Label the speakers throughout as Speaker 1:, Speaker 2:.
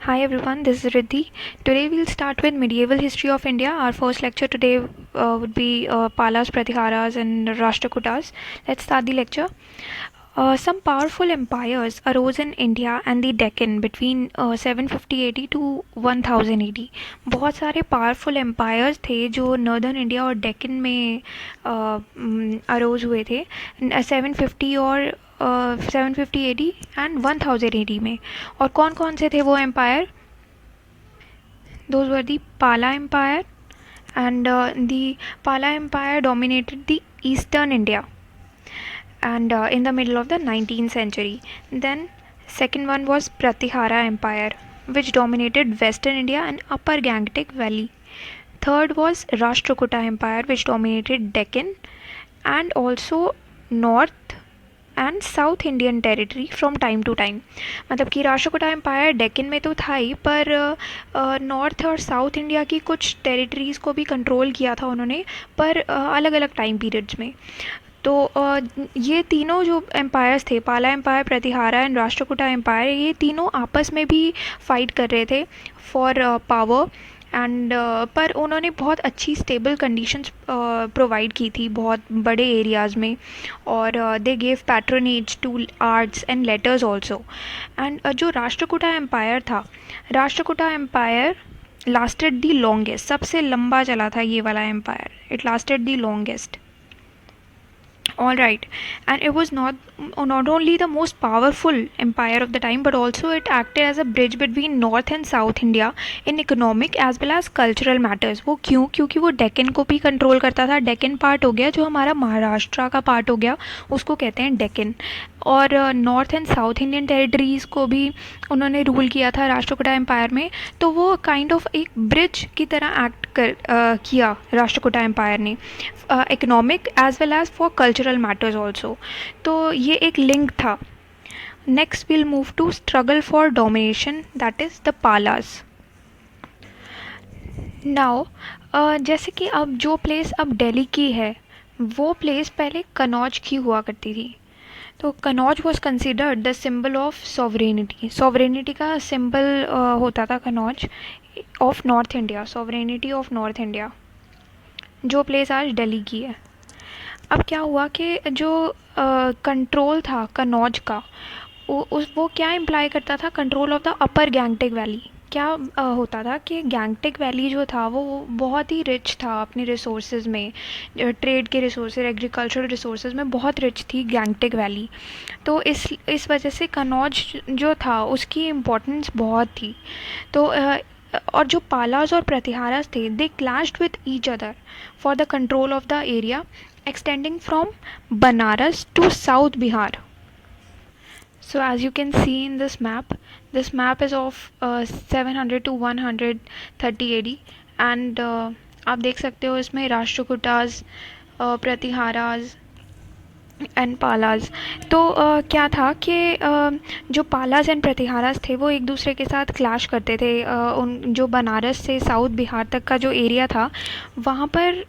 Speaker 1: Hi everyone, this is Riddhi. Today we'll start with medieval history of India. Our first lecture today would be Palas, Pratiharas, and Rashtrakutas. Let's start the lecture. Some powerful empires arose in India and the Deccan between 750 AD to 1000 AD. बहुत सारे powerful empires थे जो northern India और Deccan में arrows हुए थे 750 और 750 AD and 1000 AD में. और कौन कौन से थे वो empire? Those were the Pala Empire, and the Pala Empire dominated the eastern India and in the middle of the 19th century. Then second one was Pratihara Empire, which dominated western India and upper Gangetic Valley. Third was Rashtrakuta Empire, which dominated Deccan and also north and south Indian territory from time to time. मतलब कि Rashtrakuta empire Deccan में तो था ही, पर north और south India की कुछ territories को भी कंट्रोल किया था उन्होंने, पर अलग अलग टाइम पीरियड्स में. तो ये तीनों जो एम्पायर्स थे, Pala empire, Pratihara and Rashtrakuta empire, ये तीनों आपस में भी फाइट कर रहे थे फॉर पावर एंड पर उन्होंने बहुत अच्छी स्टेबल कंडीशंस प्रोवाइड की थी बहुत बड़े एरियाज़ में. और they gave patronage to arts and letters also. And जो राष्ट्रकूटा एम्पायर था, Rashtrakuta empire lasted the longest, सबसे लंबा चला था ये वाला empire. It lasted the longest. All right, and it was not only the most powerful empire of the time, but also it acted as a bridge between north and south India in economic as well as cultural matters. वो क्यों? क्योंकि वो डेक्कन को भी control करता था. Deccan part हो गया, जो हमारा महाराष्ट्र का पार्ट हो गया, उसको कहते हैं डेक्कन. और north and south Indian territories को भी उन्होंने रूल किया था राष्ट्रकूटा एम्पायर में. तो वो काइंड ऑफ एक ब्रिज की तरह एक्ट किया राष्ट्रकूटा एम्पायर ने, economic as well as for cultural matters also. तो ये एक लिंक था. Next will move to struggle for domination, that is the Palas. Now जैसे कि अब जो प्लेस अब दिल्ली की है, वो प्लेस पहले कनौज की हुआ करती थी. तो Kannauj was considered the symbol of sovereignty. Sovereignty का सिंबल होता था Kannauj of north India, sovereignty of north India, जो प्लेस आज दिल्ली की है. अब क्या हुआ कि जो कंट्रोल था कनौज का, वो क्या इम्प्लाई करता था? Control of the upper Gangetic valley. क्या होता था कि गैंगटेक वैली जो था वो बहुत ही रिच था अपने रिसोर्सेज में, ट्रेड के रिसोर्सेज, एग्रीकल्चरल रिसोर्सेज में बहुत रिच थी गैंगटेक वैली. तो इस वजह से कनौज जो था उसकी इम्पोर्टेंस बहुत थी. तो और जो पालास और प्रतिहारास थे, they clashed with each other for the control of the area extending from Banaras to South Bihar. So as you can see in this map is of 700 to 130 AD and आप देख सकते हो इसमें राष्ट्रकूटास, प्रतिहारास एंड पालास. तो क्या था कि जो पालास एंड प्रतिहारास थे वो एक दूसरे के साथ क्लैश करते थे. उन जो बनारस से साउथ बिहार तक का जो एरिया था, वहाँ पर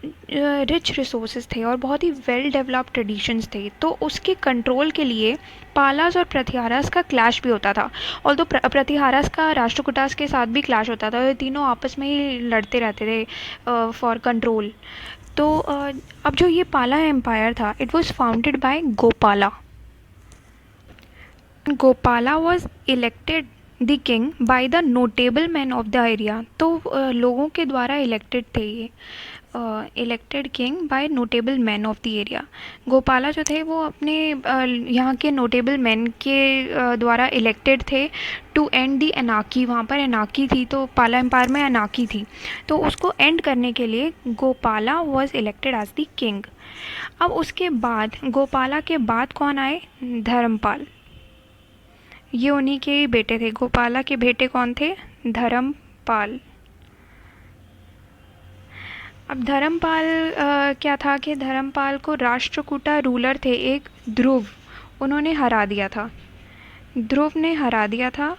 Speaker 1: रिच रिसोर्सेज थे और बहुत ही वेल डेवलप्ड ट्रेडिशंस थे. तो उसके कंट्रोल के लिए पालास और प्रतिहारास का क्लैश भी होता था. ऑल्दो प्रतिहारास का राष्ट्रकूटास के साथ भी क्लैश होता था. ये तीनों आपस में ही लड़ते रहते थे फॉर कंट्रोल. तो अब जो ये पाला एम्पायर था, it was founded by Gopala. Gopala was elected the king by the notable man of the area. तो लोगों के द्वारा इलेक्टेड थे ये, elected king bye notable man of the area. Gopala जो थे वो अपने यहाँ के नोटेबल मैन के द्वारा इलेक्टेड थे टू एंड दी एनार्की. वहाँ पर एनार्की थी, तो पाला एम्पायर में एनार्की थी, तो उसको एंड करने के लिए Gopala was elected as the king. अब उसके बाद गोपाला के बाद कौन आए? धर्मपाल. ये उन्हीं के ही बेटे थे. गोपाला के बेटे कौन थे? धर्मपाल. अब धर्मपाल क्या था कि धर्मपाल को राष्ट्रकूटा रूलर थे एक ध्रुव, उन्होंने हरा दिया था. ध्रुव ने हरा दिया था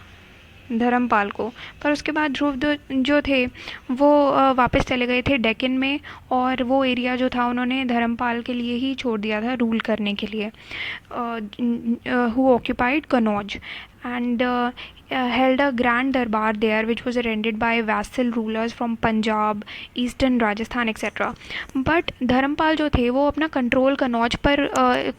Speaker 1: धर्मपाल को. पर उसके बाद ध्रुव जो थे वो वापस चले गए थे डेक्कन में, और वो एरिया जो था उन्होंने धर्मपाल के लिए ही छोड़ दिया था रूल करने के लिए, who occupied Kannauj. and held a grand darbar there, which was attended by vassal rulers from Punjab, eastern Rajasthan, etc. But Dharmapal जो थे वो अपना कंट्रोल कन्नौज पर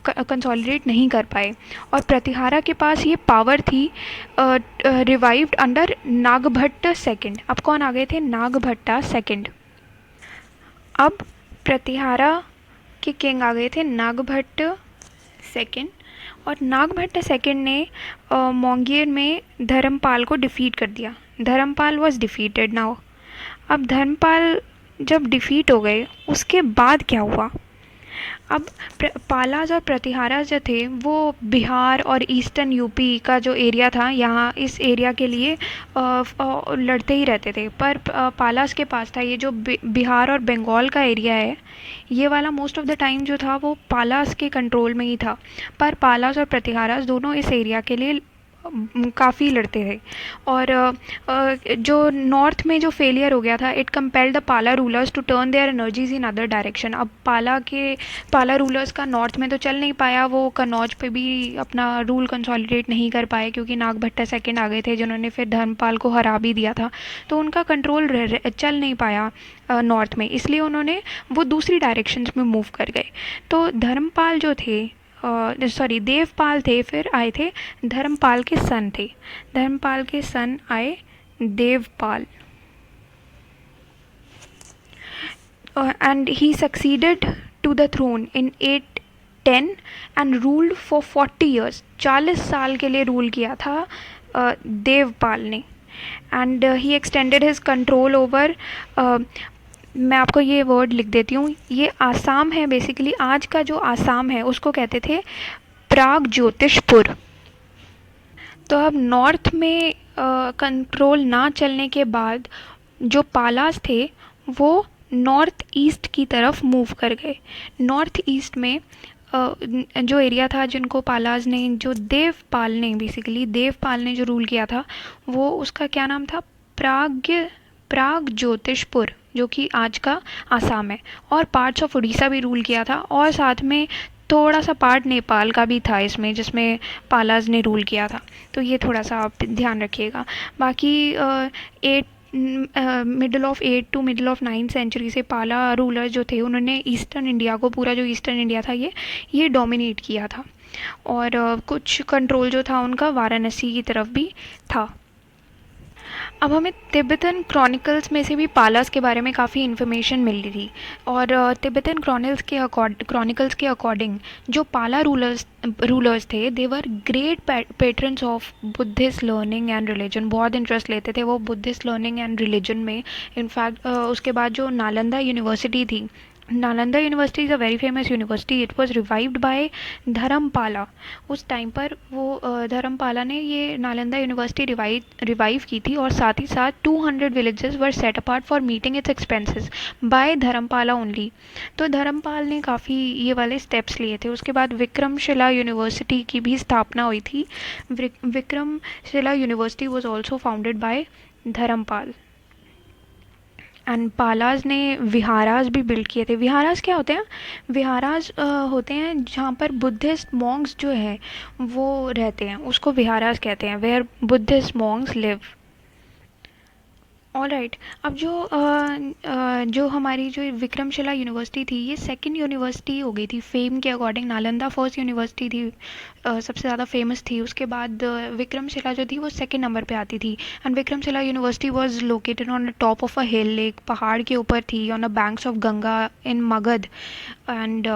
Speaker 1: कंसोलिडेट नहीं कर पाए, और प्रतिहारा के पास ये पावर थी रिवाइव्ड अंडर नागभट्ट सेकंड. अब कौन आ गए थे? नागभट्टा सेकंड. अब प्रतिहारा के किंग आ गए थे नागभट्ट सेकंड, और नागभट्ट सेकंड ने मोंगियर में धर्मपाल को डिफीट कर दिया. Dharmapal was defeated now. अब धर्मपाल जब डिफीट हो गए उसके बाद क्या हुआ? अब पालाज और प्रतिहाराज जो थे वो बिहार और ईस्टर्न यूपी का जो एरिया था, यहाँ इस एरिया के लिए लड़ते ही रहते थे. पर पालाज के पास था ये जो बिहार और बंगाल का एरिया है, ये वाला मोस्ट ऑफ द टाइम जो था वो पालाज के कंट्रोल में ही था. पर पालाज और प्रतिहाराज दोनों इस एरिया के लिए काफ़ी लड़ते थे. और जो नॉर्थ में जो फेलियर हो गया था, it compelled the Pala rulers to turn their energies in other direction. अब पाला रूलर्स का नॉर्थ में तो चल नहीं पाया, वो कन्नौज पे भी अपना रूल कंसोलिडेट नहीं कर पाए क्योंकि नागभट्टा सेकंड आ गए थे जिन्होंने फिर धर्मपाल को हरा भी दिया था, तो उनका कंट्रोल चल नहीं पाया नॉर्थ में, इसलिए उन्होंने वो दूसरी डायरेक्शंस में मूव कर गए. तो धर्मपाल जो थे देवपाल थे, फिर आए थे धर्मपाल के सन थे. धर्मपाल के सन आए Devpal, and he succeeded to the throne in 810 and ruled for 40 years. 40 साल के लिए रूल किया था देवपाल ने. and he extended his control over मैं आपको ये वर्ड लिख देती हूँ. ये आसाम है बेसिकली. आज का जो आसाम है उसको कहते थे प्राग ज्योतिषपुर. तो अब नॉर्थ में कंट्रोल ना चलने के बाद जो पालास थे वो नॉर्थ ईस्ट की तरफ मूव कर गए. नॉर्थ ईस्ट में जो एरिया था जिनको पालाज ने, जो देवपाल ने जो रूल किया था, वो उसका क्या नाम था? प्राग ज्योतिषपुर, जो कि आज का आसाम है. और पार्ट्स ऑफ उड़ीसा भी रूल किया था, और साथ में थोड़ा सा पार्ट नेपाल का भी था इसमें, जिसमें पालाज ने रूल किया था. तो ये थोड़ा सा आप ध्यान रखिएगा. बाकी middle of 8 to middle of 9 century से पाला रूलर जो थे उन्होंने ईस्टर्न इंडिया को, पूरा जो ईस्टर्न इंडिया था ये डोमिनेट किया था. और कुछ कंट्रोल जो था उनका वाराणसी की तरफ भी था. अब हमें तिब्बतन क्रॉनिकल्स में से भी पालास के बारे में काफ़ी इन्फॉर्मेशन मिल रही थी. और तिब्बतन क्रॉनिकल्स के अकॉर्डिंग जो पाला रूलर्स थे, they were great patrons of Buddhist learning and religion. बहुत इंटरेस्ट लेते थे वो बुद्धिस्ट लर्निंग एंड रिलीजन में. इनफैक्ट उसके बाद जो नालंदा यूनिवर्सिटी थी, Nalanda university is a very famous university. It was revived by Dharmapala. उस टाइम पर वो धर्मपाला ने ये नालंदा यूनिवर्सिटी रिवाइव की थी, और साथ ही साथ 200 villages were set apart for meeting its expenses by Dharmapala only. तो धर्मपाल ने काफ़ी ये वाले स्टेप्स लिए थे. उसके बाद विक्रमशिला यूनिवर्सिटी की भी स्थापना हुई थी. Vikramashila university was also founded by Dharmapal. And Palas ने विहाराज भी बिल्ड किए थे. विहाराज क्या होते हैं? विहाराज होते हैं जहाँ पर बुद्धिस्ट मॉन्क्स जो है वो रहते हैं, उसको विहाराज कहते हैं, where Buddhist monks live. All right. अब जो हमारी जो विक्रमशिला यूनिवर्सिटी थी, ये सेकंड यूनिवर्सिटी हो गई थी फेम के अकॉर्डिंग. नालंदा फर्स्ट यूनिवर्सिटी थी, सबसे ज़्यादा फेमस थी. उसके बाद विक्रमशिला जो थी वो सेकंड नंबर पे आती थी. And Vikramshila university was located on the top of a hill, lake, पहाड़ के ऊपर थी, on the banks of Ganga in Magadh. And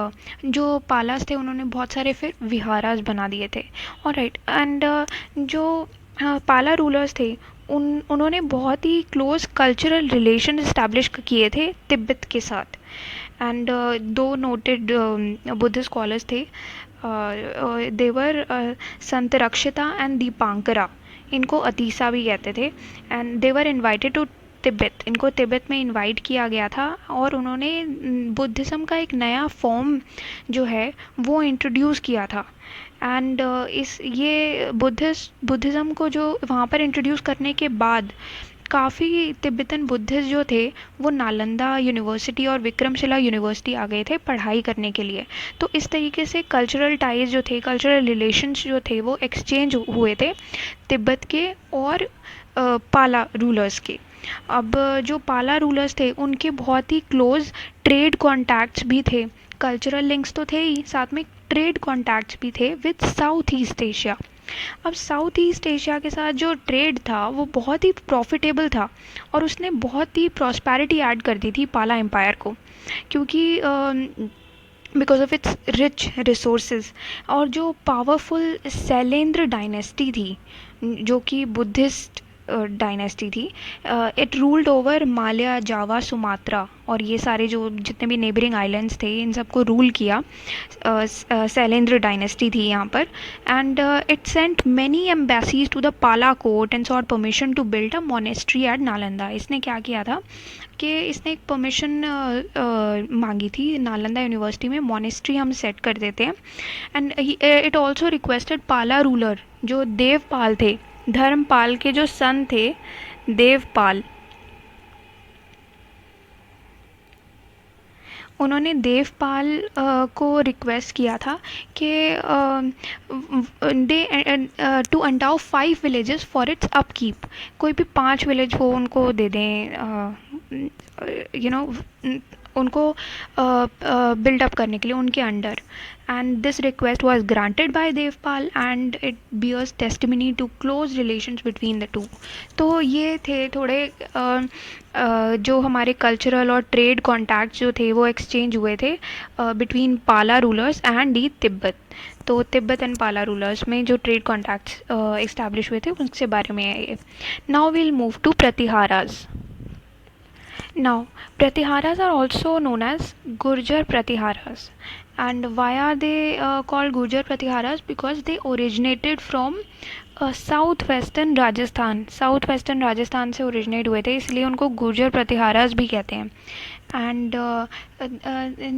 Speaker 1: जो पालास थे उन्होंने बहुत सारे फिर विहाराज बना दिए थे. All right. एंड जो पाला रूलर्स थे उन्होंने बहुत ही क्लोज कल्चरल रिलेशन इस्टेब्लिश किए थे तिब्बत के साथ. एंड दो नोटेड बुद्धिस्ट स्कॉलर्स थे, देवर संत रक्षिता एंड दीपांकरा. इनको अतीसा भी कहते थे. And they were invited to Tibet. इनको तिब्बत में इनवाइट किया गया था, और उन्होंने बुद्धिज़्म का एक नया फॉर्म जो है वो इंट्रोड्यूस किया था. एंड ये बुद्धिज़्म को जो वहाँ पर इंट्रोड्यूस करने के बाद काफ़ी तिब्बतन बुद्धिस्ट जो थे वो नालंदा यूनिवर्सिटी और विक्रमशिला यूनिवर्सिटी आ गए थे पढ़ाई करने के लिए। तो इस तरीके से कल्चरल टाइज जो थे, कल्चरल रिलेशंस जो थे वो एक्सचेंज हुए थे तिब्बत के और पाला रूलर्स के। अब जो पाला रूलर्स थे उनके बहुत ही क्लोज ट्रेड कॉन्टैक्ट्स भी थे, कल्चरल लिंक्स तो थे ही, साथ में ट्रेड कॉन्टैक्ट्स भी थे विद साउथ ईस्ट एशिया। अब साउथ ईस्ट एशिया के साथ जो ट्रेड था वो बहुत ही प्रॉफिटेबल था और उसने बहुत ही प्रॉस्पेरिटी ऐड कर दी थी पाला एम्पायर को, क्योंकि because of its rich resources. और जो पावरफुल शैलेंद्र डायनेस्टी थी जो कि बुद्धिस्ट डायनेस्टी थी, it ruled over Mallya, Java, Sumatra और ये सारे जो जितने भी नेबरिंग आइलैंड्स थे इन सबको रूल किया शैलेंद्र डायनेस्टी थी यहाँ पर। And it sent many embassies to the Pala court and sought permission to build a monastery at Nalanda. इसने क्या किया था कि इसने एक परमिशन मांगी थी नालंदा यूनिवर्सिटी में, मोनेस्ट्री हम सेट कर देते हैं। एंड इट ऑल्सो रिक्वेस्टेड पाला रूलर जो देवपाल थे, धर्मपाल के जो सन थे देवपाल, उन्होंने देवपाल को रिक्वेस्ट किया था कि they to endow 5 villages for its upkeep. कोई भी 5 विलेज वो उनको दे दें, उनको बिल्डअप करने के लिए उनके under. And this request was granted by Devapal and it bears testimony to close relations between the two. तो ये थे थोड़े जो हमारे कल्चरल और ट्रेड कॉन्टैक्ट्स जो थे वो एक्सचेंज हुए थे बिटवीन पाला रूलर्स एंड दी तिब्बत। तो तिब्बत एंड पाला रूलर्स में जो ट्रेड कॉन्टैक्ट्स इस्टेब्लिश हुए थे उसके बारे में है ये। Now we'll move to Pratiharas. Now, Pratiharas are also known as Gurjar Pratiharas. And why are they called Gurjar Pratiharas? Because they originated from southwestern Rajasthan. Southwestern Rajasthan से originate हुए थे, इसलिए उनको गुर्जर प्रतिहारास भी कहते हैं। And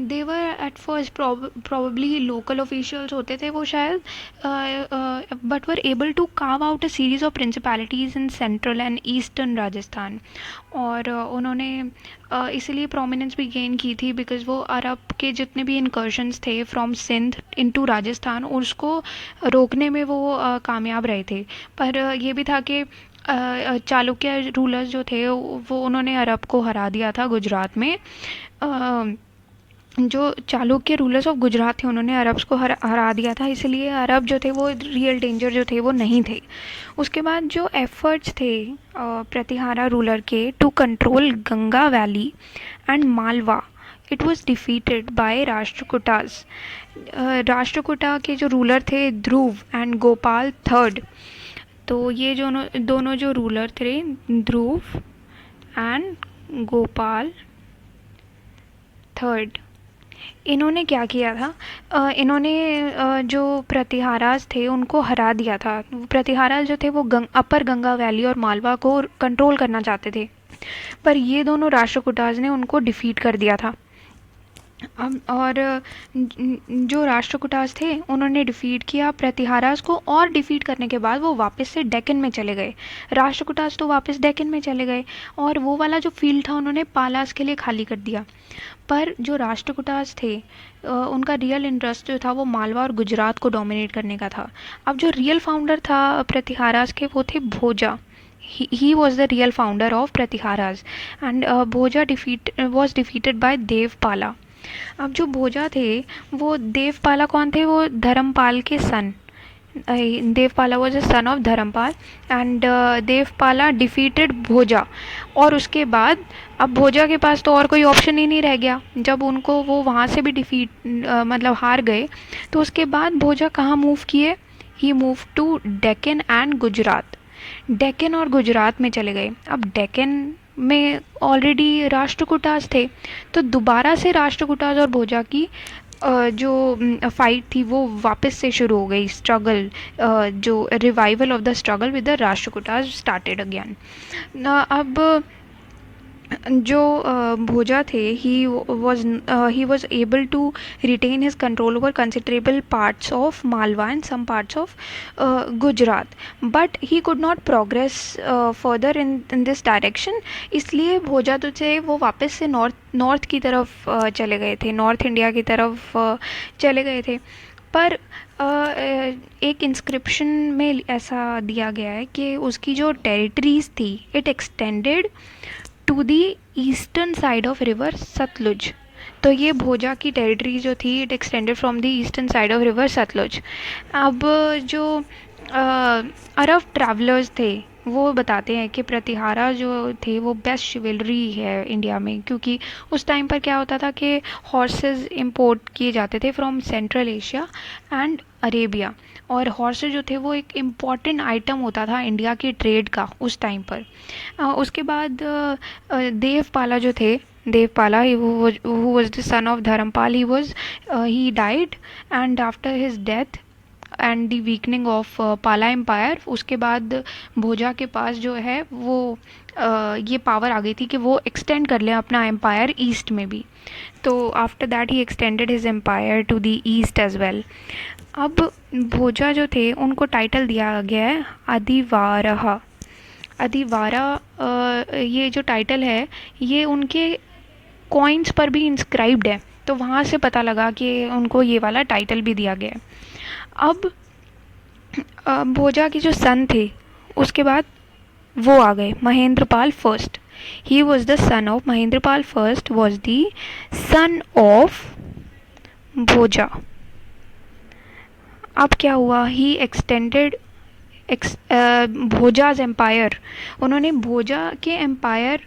Speaker 1: they were at first probably local officials होते थे वो शायद, but were able to carve out a series of principalities in central and eastern Rajasthan. और उन्होंने इसीलिए प्रोमिनेंस भी गेन की थी बिकॉज वो अरब के जितने भी इनकर्शंस थे फ्रॉम सिंध इनटू राजस्थान उसको रोकने में वो कामयाब रहे थे। पर ये भी था कि चालुक्य रूलर्स जो थे वो उन्होंने अरब को हरा दिया था गुजरात में। जो चालुक्य रूलर्स ऑफ गुजरात थे उन्होंने अरब्स को हरा दिया था, इसलिए अरब जो थे वो रियल डेंजर जो थे वो नहीं थे। उसके बाद जो एफर्ट्स थे प्रतिहारा रूलर के to control Ganga valley and Malwa, it was defeated by Rashtrakutas. Rashtrakuta के जो रूलर थे ध्रुव एंड गोपाल थर्ड। तो ये जो दोनों जो रूलर थे ध्रुव एंड गोपाल थर्ड, इन्होंने क्या किया था, इन्होंने जो प्रतिहारास थे उनको हरा दिया था। प्रतिहारास जो थे वो अपर गंगा वैली और मालवा को कंट्रोल करना चाहते थे, पर ये दोनों राष्ट्रकूटास ने उनको डिफीट कर दिया था। और जो राष्ट्रकूटास थे उन्होंने डिफीट किया प्रतिहारास को, और डिफीट करने के बाद वो वापस से डेक्कन में चले गए। राष्ट्रकूटास तो वापस डेक्कन में चले गए और वो वाला जो फील्ड था उन्होंने पालास के लिए खाली कर दिया। पर जो राष्ट्रकूटास थे उनका रियल इंटरेस्ट जो था वो मालवा और गुजरात को डोमिनेट करने का था। अब जो रियल फाउंडर था प्रतिहारास के वो थे भोजा। he was the real founder of Pratiharas and Bhoja was defeated by Devapala. अब जो भोजा थे वो देवपाला कौन थे, वो धर्मपाल के son. Devapala was a son of Dharmapal and Devapala defeated Bhoja. और उसके बाद अब भोजा के पास तो और कोई ऑप्शन ही नहीं रह गया, जब उनको वो वहाँ से भी मतलब हार गए। तो उसके बाद भोजा कहाँ मूव किए, he move to Deccan and Gujarat. Deccan और गुजरात में चले गए। अब डेक्कन में ऑलरेडी राष्ट्रकूटास थे, तो दोबारा से राष्ट्रकूटास और भोजा की जो फाइट थी वो वापस से शुरू हो गई। स्ट्रगल, जो revival of the struggle with the Rashtrakutas started again. अब जो भोजा थे, he was able to retain his control over considerable parts of Malwa and some parts of Gujarat, but he could not progress further in this direction. इसलिए भोजा तो थे वो वापस से नॉर्थ की तरफ चले गए थे, नॉर्थ इंडिया की तरफ चले गए थे। पर एक इंस्क्रिप्शन में ऐसा दिया गया है कि उसकी जो टेरिटरीज थी, it extended to the eastern side of river Sutlej. तो ये भोजा की टेरिटरी जो थी, it extended from the eastern side of river Sutlej. अब जो अरब ट्रैवलर्स थे वो बताते हैं कि प्रतिहारा जो थे वो बेस्ट शिवलरी है इंडिया में, क्योंकि उस टाइम पर क्या होता था कि हॉर्सेस इंपोर्ट किए जाते थे from central Asia and Arabia, और हॉर्सेस जो थे वो एक इम्पॉर्टेंट आइटम होता था इंडिया की ट्रेड का उस टाइम पर। उसके बाद देवपाला जो थे, Devapala who was the son of Dharmapal, he died, and after his death and the weakening of Pala empire, उसके बाद भोजा के पास जो है वो ये पावर आ गई थी कि वो एक्सटेंड कर लें अपना एम्पायर ईस्ट में भी। तो after that he extended his empire to the east as well. अब भोजा जो थे उनको टाइटल दिया गया है अधिवारह। अधिवारा, ये जो टाइटल है ये उनके कॉइन्स पर भी इंस्क्राइब्ड है, तो वहाँ से पता लगा कि उनको ये वाला टाइटल भी दिया गया है। अब भोजा के जो सन थे उसके बाद वो आ गए Mahendrapal first. He was the son of Mahendrapal first, was the son of Bhoja. अब क्या हुआ, ही एक्सटेंडेड भोजाज एम्पायर। उन्होंने भोजा के एम्पायर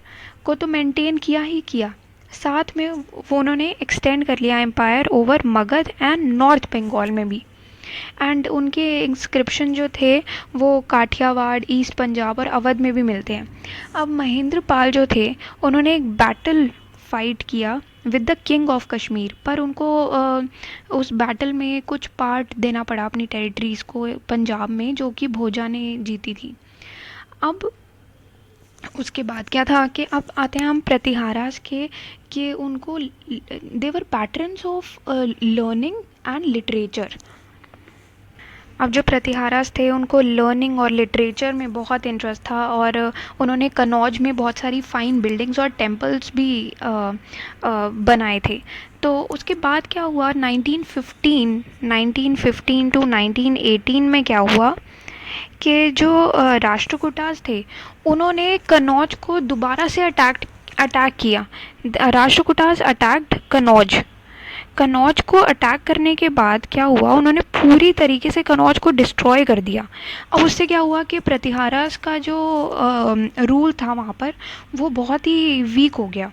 Speaker 1: को तो मेंटेन किया ही किया, साथ में वो उन्होंने एक्सटेंड कर लिया empire over Magadh and north Bengal में भी। एंड उनके इंस्क्रिप्शन जो थे वो काठियावाड़, ईस्ट पंजाब और अवध में भी मिलते हैं। अब महेंद्रपाल जो थे उन्होंने एक बैटल फाइट किया with the king of Kashmir, पर उनको उस बैटल में कुछ पार्ट देना पड़ा अपनी टेरिटरीज़ को पंजाब में, जो कि भोजा ने जीती थी। अब उसके बाद क्या था कि अब आते हैं हम प्रतिहारास के, कि उनको they were patterns of learning and literature. अब जो प्रतिहारास थे उनको लर्निंग और लिटरेचर में बहुत इंटरेस्ट था, और उन्होंने कनौज में बहुत सारी फाइन बिल्डिंग्स और टेम्पल्स भी बनाए थे। तो उसके बाद क्या हुआ, 1915 टू 1918 में क्या हुआ कि जो राष्ट्रकूटास थे उन्होंने कनौज को दोबारा से अटैक किया। राष्ट्रकूटास अटैक्ड कनौज। कनौज को अटैक करने के बाद क्या हुआ, उन्होंने पूरी तरीके से कनौज को डिस्ट्रॉय कर दिया। अब उससे क्या हुआ कि प्रतिहारास का जो रूल था वहाँ पर वो बहुत ही वीक हो गया।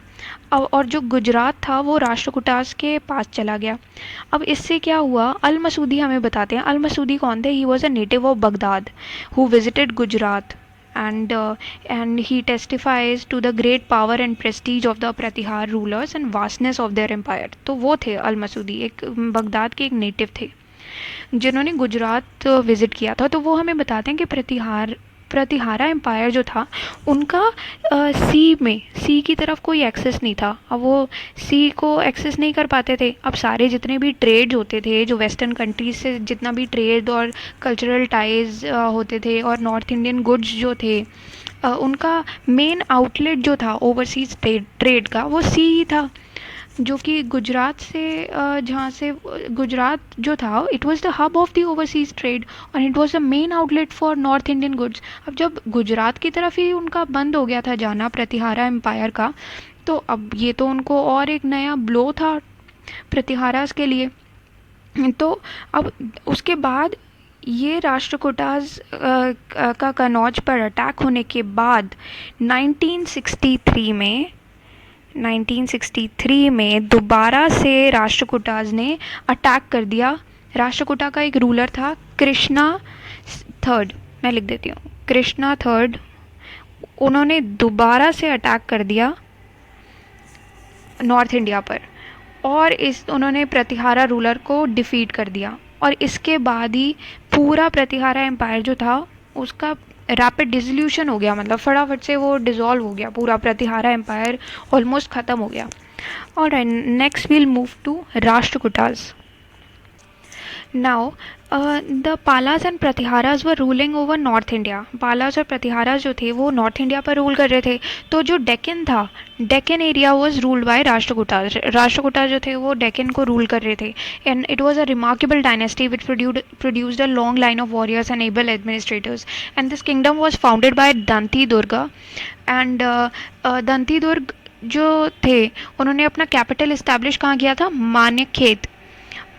Speaker 1: और जो गुजरात था वो राष्ट्रकूटास के पास चला गया। अब इससे क्या हुआ, अल मसूदी हमें बताते हैं। अल मसूदी कौन थे, he was a native of Baghdad who visited Gujarat, and he testifies to the great power and prestige of the Pratihar rulers and vastness of their empire। तो वो थे अल मसूदी, एक बगदाद के एक नेटिव थे जिन्होंने गुजरात विज़िट किया था। तो वो हमें बताते हैं कि प्रतिहारा एम्पायर जो था उनका सी की तरफ कोई एक्सेस नहीं था। अब वो सी को एक्सेस नहीं कर पाते थे। अब सारे जितने भी ट्रेड्स होते थे, जो वेस्टर्न कंट्रीज से जितना भी ट्रेड और कल्चरल टाइज होते थे, और नॉर्थ इंडियन गुड्स जो थे, उनका मेन आउटलेट जो था ओवरसीज ट्रेड का वो सी ही था, जो कि गुजरात से जहाँ से गुजरात जो था, it was the hub of the overseas trade और it was the main outlet for north Indian goods. अब जब गुजरात की तरफ ही उनका बंद हो गया था जाना प्रतिहारा एम्पायर का, तो अब ये तो उनको और एक नया ब्लो था प्रतिहारास के लिए। तो अब उसके बाद ये राष्ट्रकूटास का कनौज पर अटैक होने के बाद 1963 में दोबारा से राष्ट्रकूटास ने अटैक कर दिया। राष्ट्रकूटा का एक रूलर था कृष्णा थर्ड, मैं लिख देती हूँ, कृष्णा थर्ड। उन्होंने दोबारा से अटैक कर दिया नॉर्थ इंडिया पर, और उन्होंने प्रतिहारा रूलर को डिफीट कर दिया। और इसके बाद ही पूरा प्रतिहारा एम्पायर जो था उसका रैपिड डिसोल्यूशन हो गया, मतलब फटाफट से वो डिसॉल्व हो गया, पूरा प्रतिहारा एम्पायर ऑलमोस्ट ख़त्म हो गया. Alright, next we'll move to Rashtrakutas. Now, the Palas and Pratiharas were ruling over North India. पालास और प्रतिहारास जो थे वो नॉर्थ इंडिया पर रूल कर रहे थे. तो जो डेक्कन था, Deccan area was ruled by Rashtrakutas. Rashtrakutas जो थे वो डेक्कन को रूल कर रहे थे. And it was a remarkable dynasty which produced a long line of warriors and able administrators. And this kingdom was founded by Danti Durga. And Danti Durg जो थे उन्होंने अपना कैपिटल इस्टेब्लिश कहाँ किया था? मान्यखेत.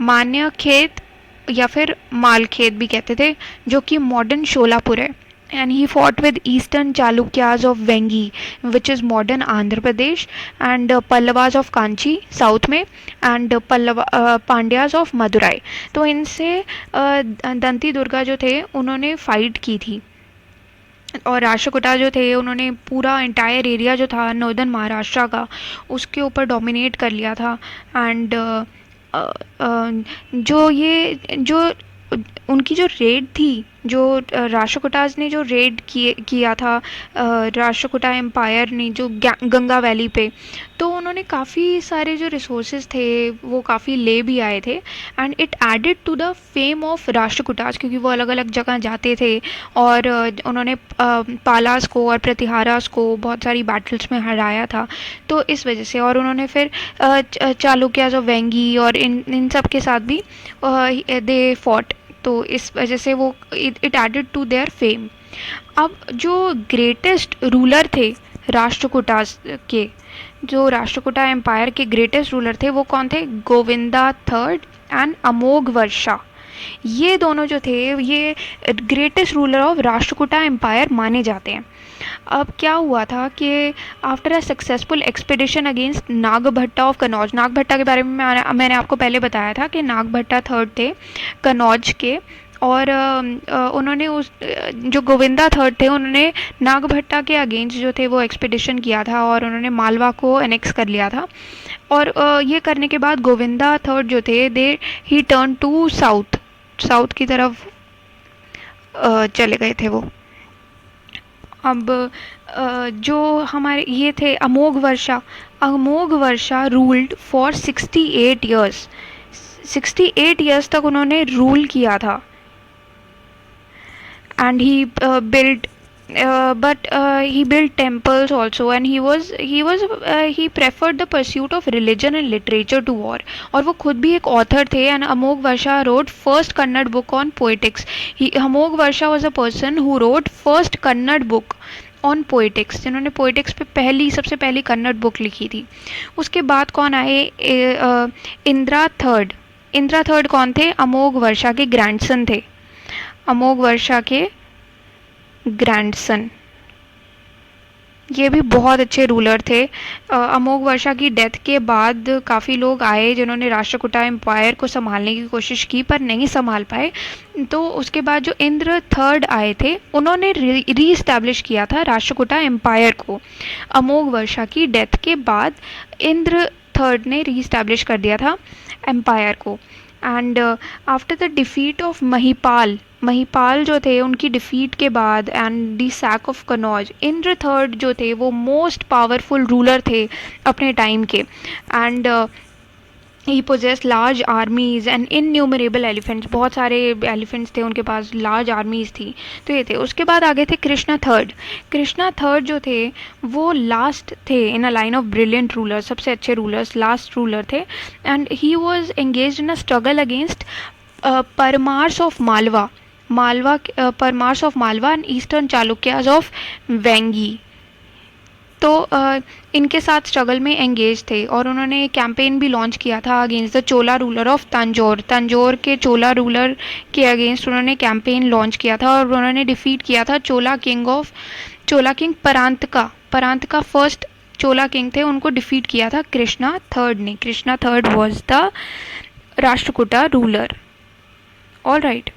Speaker 1: मान्यखेत या फिर मालखेत भी कहते थे, जो कि मॉडर्न शोलापुर है. And he fought with eastern Chalukyas of Vengi which is modern Andhra Pradesh, and Pallavas of Kanchi south में, एंड पांड्याज ऑफ मदुराई. तो इनसे दंती दुर्गा जो थे उन्होंने फाइट की थी. और राष्ट्रकूटा जो थे उन्होंने पूरा एंटायर एरिया जो था नॉर्दर्न महाराष्ट्र का उसके ऊपर डोमिनेट कर लिया था. एंड जो उनकी जो रेड थी, जो राष्ट्रकूटास ने जो रेड किया था राष्ट्रकूटा एम्पायर ने जो गंगा वैली पे, तो उन्होंने काफ़ी सारे जो रिसोर्सेज थे वो काफ़ी ले भी आए थे. And it added to the fame of Rashtrakutas, क्योंकि वो अलग अलग जगह जाते थे और उन्होंने पालास को और प्रतिहारास को बहुत सारी बैटल्स में हराया था. तो इस वजह से, और उन्होंने फिर चालुक्याज ऑफ वेंगी और इन सब के साथ भी दे फॉट. तो इस वजह से वो it added to their fame. अब जो ग्रेटेस्ट रूलर थे राष्ट्रकूटास के, जो राष्ट्रकूटा एम्पायर के ग्रेटेस्ट रूलर थे वो कौन थे? Govinda third and Amoghavarsha. ये दोनों जो थे ये greatest ruler of Rashtrakuta empire माने जाते हैं. अब क्या हुआ था कि after a successful expedition against Nagabhatta of Kannauj. Nagabhatta के बारे में मैंने आपको पहले बताया था कि नागभट्टा थर्ड थे कनौज के, और उन्होंने उस जो गोविंदा थर्ड थे उन्होंने नागभट्टा के अगेंस्ट जो थे वो एक्सपीडिशन किया था और उन्होंने मालवा को एनेक्स कर लिया था. और ये करने के बाद गोविंदा थर्ड जो थे ही टर्न टू साउथ की तरफ चले गए थे वो. अब जो हमारे ये थे अमोघ वर्षा रूल्ड फॉर 68 ईयर्स. 68 ईयर्स तक उन्होंने रूल किया था. And he built he built temples also, and he preferred the pursuit of religion and literature to war. और वो खुद भी एक ऑथर थे. And Amogh Varsha wrote first Kannada book on poetics. Amogh Varsha was a person who wrote first Kannada book on poetics, जिन्होंने poetics पे सबसे पहली कन्नड़ बुक लिखी थी. उसके बाद कौन आए? इंदिरा थर्ड कौन थे? अमोघ वर्षा के ग्रैंडसन थे. अमोघ वर्षा के ग्रैंडसन, ये भी बहुत अच्छे रूलर थे. अमोघ वर्षा की डेथ के बाद काफ़ी लोग आए जिन्होंने राष्ट्रकूटा एम्पायर को संभालने की कोशिश की पर नहीं संभाल पाए. तो उसके बाद जो इंद्र थर्ड आए थे उन्होंने री इस्टेब्लिश किया था राष्ट्रकूटा एम्पायर को. अमोघ वर्षा की डेथ के बाद इंद्र थर्ड ने री इस्टेब्लिश कर दिया था एम्पायर को. And after the defeat of Mahipal जो थे उनकी डिफीट के बाद and the sack of Kannauj, Indra third जो थे वो मोस्ट पावरफुल रूलर थे अपने टाइम के. And he possess large armies and innumerable elephants. बहुत सारे एलिफेंट्स थे उनके पास, लार्ज आर्मीज थी. तो ये थे. उसके बाद आगे थे कृष्णा थर्ड जो थे वो लास्ट थे in a line of brilliant rulers, सबसे अच्छे रूलर्स, लास्ट रूलर थे. And he was engage in a struggle against Paramars of Malwa and eastern Chalukyas of Vengi. तो इनके साथ स्ट्रगल में एंगेज थे और उन्होंने कैंपेन भी लॉन्च किया था against the Chola ruler of Tanjore के चोला रूलर के अगेंस्ट उन्होंने कैंपेन लॉन्च किया था और उन्होंने डिफीट किया था चोला किंग परांतका फर्स्ट चोला किंग थे, उनको डिफीट किया था कृष्णा थर्ड ने. Krishna third was the Rashtrakuta ruler. All right.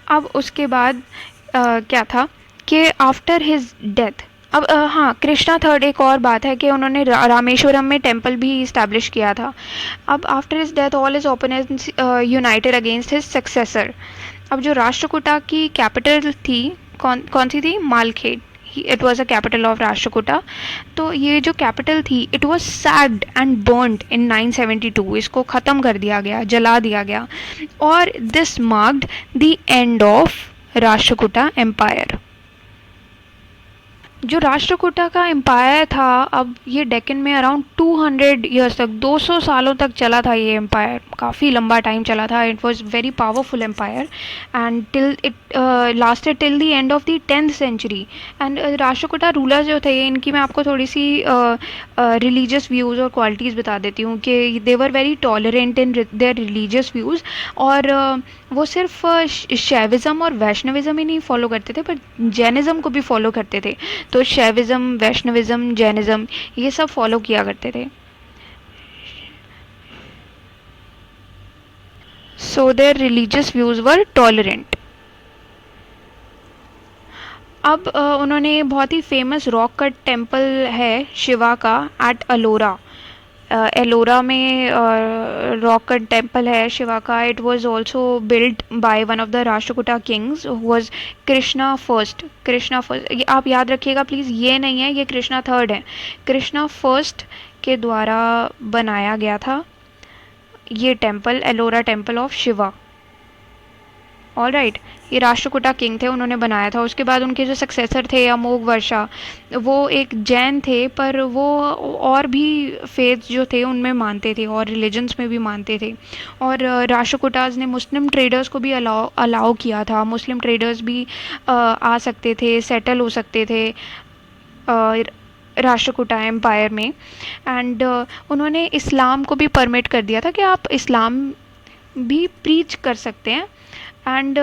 Speaker 1: अब उसके बाद क्या था कि आफ्टर हिज डेथ, अब हाँ, कृष्णा थर्ड एक और बात है कि उन्होंने रामेश्वरम में टेम्पल भी इस्टेब्लिश किया था. अब after his death all his opponents United against his successor. अब जो राष्ट्रकूटा की कैपिटल थी कौन कौन सी थी? Malkhed. It was a capital of Rashtrakuta. तो ये जो कैपिटल थी it was sacked and burned in 972। इसको ख़त्म कर दिया गया, जला दिया गया। और this marked the end of Rashtrakuta empire. जो राष्ट्रकूटा का एम्पायर था, अब ये डेक्कन में अराउंड 200 ईयर्स तक, 200 सालों तक चला था ये एम्पायर। काफ़ी लंबा टाइम चला था। It was very powerful empire and till it lasted till the end of the 10th century. And Rashtrakuta ruler जो थे, इनकी मैं आपको थोड़ी सी रिलीजियस व्यूज़ और क्वालिटीज़ बता देती हूँ कि they were very tolerant in their religious views. और वो सिर्फ शैविज़म और वैष्णविज़म ही नहीं फॉलो करते थे, पर जैनिज़्म को भी फॉलो करते थे। तो शैविज़म, वैष्णविज़म, जैनिज़्म ये सब फॉलो किया करते थे। So there religious views were tolerant. अब उन्होंने बहुत ही फेमस रॉक कट टेम्पल है शिवा का एट अलोरा। एलोरा में रॉक कट टेम्पल है शिवा का। It was also built by one of the Rashtrakuta Kings who was Krishna first. Krishna first, ये आप याद रखिएगा प्लीज़, ये नहीं है, ये कृष्णा थर्ड है। कृष्णा फर्स्ट के द्वारा बनाया गया था ये temple, Ellora temple of Shiva. All right, ये राष्ट्रकूटा किंग थे, उन्होंने बनाया था। उसके बाद उनके जो सक्सेसर थे अमोघ वर्षा, वो एक जैन थे, पर वो और भी फेथ जो थे उनमें मानते थे और रिलीजन्स में भी मानते थे। और राष्ट्रकूटाज ने मुस्लिम ट्रेडर्स को भी अलाउ किया था। मुस्लिम ट्रेडर्स भी आ सकते थे, सेटल हो सकते थे राष्ट्रकूटा एम्पायर में। एंड उन्होंने इस्लाम को भी परमिट कर दिया था कि आप इस्लाम भी प्रीच कर सकते हैं। एंड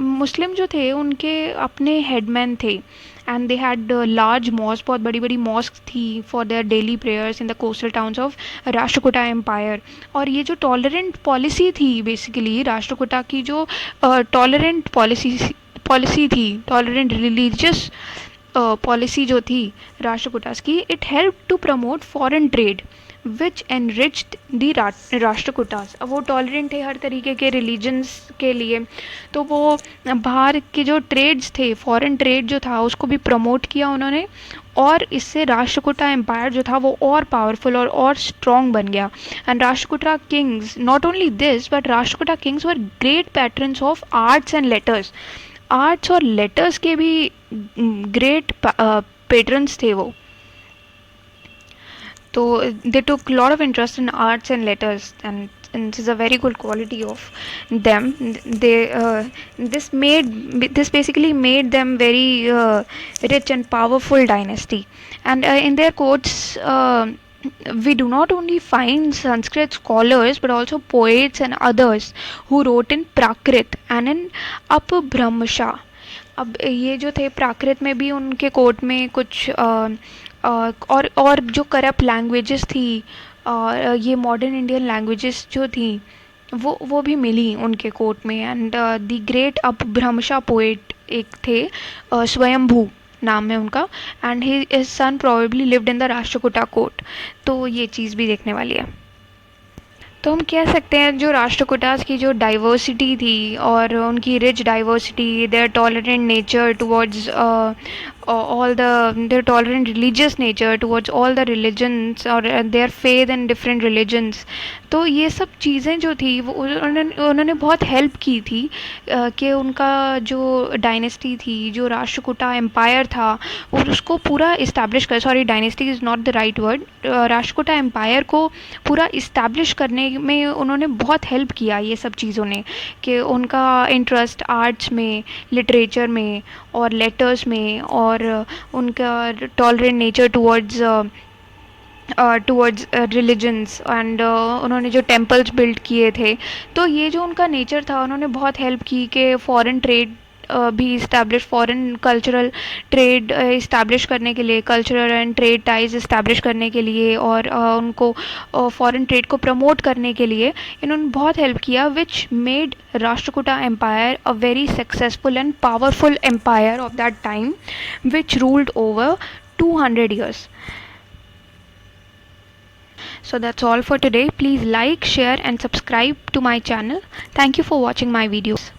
Speaker 1: मुस्लिम जो थे उनके अपने हेडमैन थे and they had large mosque, बहुत बड़ी बड़ी मॉस्क थी for their daily prayers in the coastal towns of Rashtrakuta empire. और ये जो टॉलरेंट पॉलिसी थी, बेसिकली राष्ट्रकूटा की जो टॉलरेंट पॉलिसी थी, टॉलरेंट रिलीजियस पॉलिसी जो थी राष्ट्रकूटास की, it help to promote foreign trade which enriched the Rashtrakutas. अब वो टॉलरेंट थे हर तरीके के रिलीजन्स के लिए, तो वो बाहर के जो ट्रेड्स थे, फॉरेन ट्रेड जो था, उसको भी प्रमोट किया उन्होंने। और इससे राष्ट्रकूटा एम्पायर जो था वो और पावरफुल और स्ट्रॉन्ग बन गया। And Rashtrakuta kings, not only this, but Rashtrakuta kings were great patrons of arts and letters. Arts और लेटर्स के भी ग्रेट पेट्रन्स थे वो। तो they took a lot of interest in arts and letters, and this is a very good quality of them. They this basically made them very rich and powerful dynasty. And in their courts we do not only find Sanskrit scholars but also poets and others who wrote in Prakrit and in Apabhramsha. अब ये जो थे प्राकृत में भी उनके court में कुछ और जो करप्ट लैंग्वेजेस थी, ये मॉडर्न इंडियन लैंग्वेजेस जो थी वो भी मिली उनके कोर्ट में। एंड द ग्रेट अपभ्रंशा पोएट एक थे, स्वयंभू नाम है उनका, and his son probably lived in the Rashtrakuta court. तो ये चीज़ भी देखने वाली है। तो हम कह सकते हैं जो राष्ट्रकूटास की जो डाइवर्सिटी थी और उनकी rich diversity, their tolerant nature towards all their tolerant religious nature towards all the religions or their faith in different religions, तो ये सब चीज़ें जो थी वो उन्होंने बहुत हेल्प की थी कि उनका जो डायनेस्टी थी, जो राष्ट्रकूटा एम्पायर था, और उसको पूरा इस्टेब्लिश कर, sorry dynasty is not the right word, Rashtrakuta empire को पूरा इस्टेब्लिश करने में उन्होंने बहुत हेल्प किया ये सब चीज़ों ने, कि उनका इंटरेस्ट आर्ट्स में, लिटरेचर में और लेटर्स में, और उनका tolerant nature towards religions, and उन्होंने जो टेम्पल्स बिल्ड किए थे, तो ये जो उनका नेचर था, उन्होंने बहुत हेल्प की कि फॉरेन ट्रेड भी establish, foreign cultural trade establish करने के लिए, cultural and trade ties establish करने के लिए, और उनको फॉरेन ट्रेड को प्रमोट करने के लिए इन्होंने बहुत हेल्प किया, which made Rashtrakuta empire a very successful and powerful empire of that time, which ruled over 200 years. So that's all for today. Please like, share and subscribe to my channel. Thank you for watching my videos.